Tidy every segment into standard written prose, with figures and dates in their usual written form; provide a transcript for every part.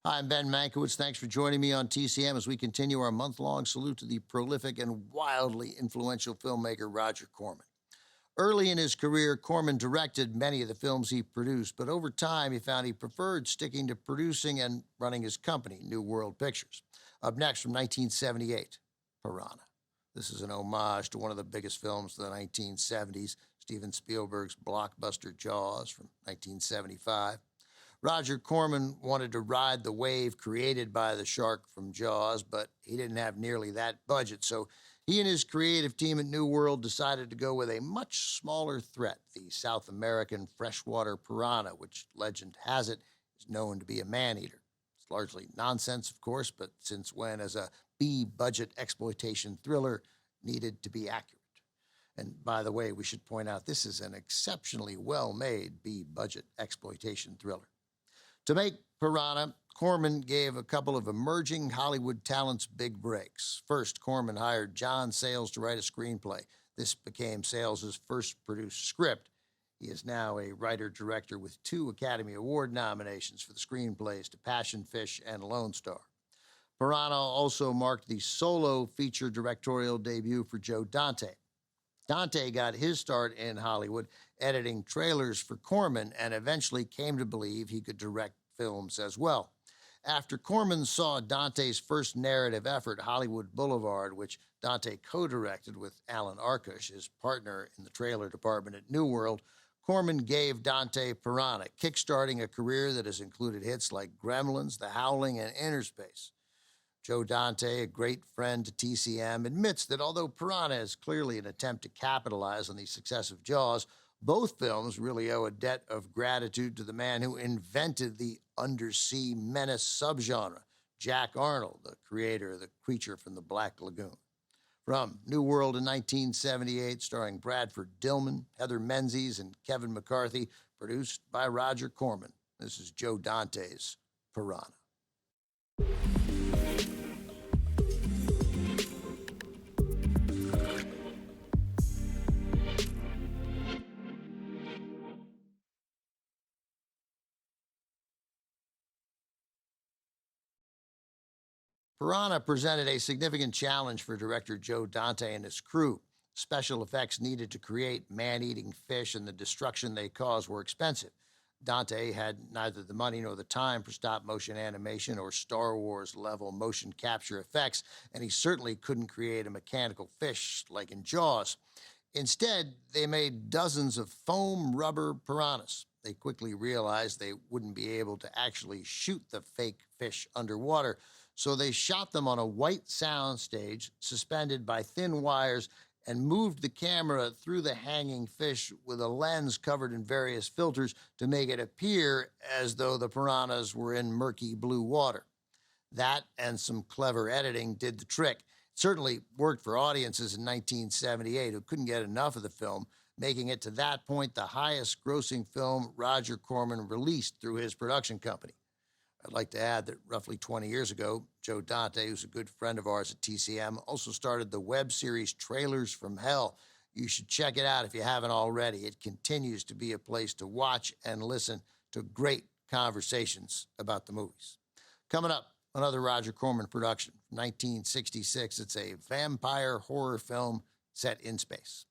Hi, I'm Ben Mankiewicz. Thanks for joining me on TCM as we continue our month-long salute to the prolific and wildly influential filmmaker Roger Corman. Early in his career, Corman directed many of the films he produced, but over time he found he preferred sticking to producing and running his company, New World Pictures. Up next from 1978, Piranha. This is an homage to one of the biggest films of the 1970s, Steven Spielberg's blockbuster Jaws from 1975. Roger Corman wanted to ride the wave created by the shark from Jaws, but he didn't have nearly that budget, so he and his creative team at New World decided to go with a much smaller threat, the South American freshwater piranha, which legend has it is known to be a man-eater. It's largely nonsense, of course, but since when has a B-budget exploitation thriller needed to be accurate? And by the way, we should point out this is an exceptionally well-made B-budget exploitation thriller. To make Piranha, Corman gave a couple of emerging Hollywood talents big breaks. First, Corman hired John Sayles to write a screenplay. This became Sayles' first produced script. He is now a writer-director with 2 Academy Award nominations for the screenplays To Passion Fish and Lone Star. Piranha also marked the solo feature directorial debut for Joe Dante. Dante got his start in Hollywood editing trailers for Corman and eventually came to believe he could direct films as well. After Corman saw Dante's first narrative effort, Hollywood Boulevard, which Dante co-directed with Alan Arkush, his partner in the trailer department at New World, Corman gave Dante Piranha, kickstarting a career that has included hits like Gremlins, The Howling, and Inner Space. Joe Dante, a great friend to TCM, admits that although Piranha is clearly an attempt to capitalize on the success of Jaws, both films really owe a debt of gratitude to the man who invented the undersea menace subgenre, Jack Arnold, the creator of The Creature from the Black Lagoon. From New World in 1978, starring Bradford Dillman, Heather Menzies, and Kevin McCarthy, produced by Roger Corman, this is Joe Dante's Piranha. Piranha presented a significant challenge for director Joe Dante and his crew. Special effects needed to create man-eating fish and the destruction they caused were expensive. Dante had neither the money nor the time for stop-motion animation or Star Wars-level motion capture effects, and he certainly couldn't create a mechanical fish like in Jaws. Instead, they made dozens of foam rubber piranhas. They quickly realized they wouldn't be able to actually shoot the fake fish underwater, so they shot them on a white soundstage suspended by thin wires and moved the camera through the hanging fish with a lens covered in various filters to make it appear as though the piranhas were in murky blue water. That and some clever editing did the trick. It certainly worked for audiences in 1978 who couldn't get enough of the film, making it to that point the highest-grossing film Roger Corman released through his production company. I'd like to add that roughly 20 years ago, Joe Dante, who's a good friend of ours at TCM, also started the web series Trailers from Hell. You should check it out if you haven't already. It continues to be a place to watch and listen to great conversations about the movies. Coming up, another Roger Corman production from 1966. It's a vampire horror film set in space.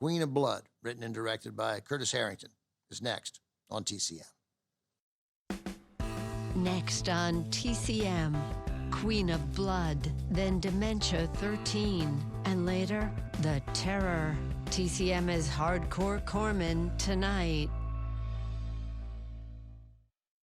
Queen of Blood, written and directed by Curtis Harrington, is next on TCM. Next on TCM, Queen of Blood, then Dementia 13, and later, The Terror. TCM is Hardcore Corman tonight.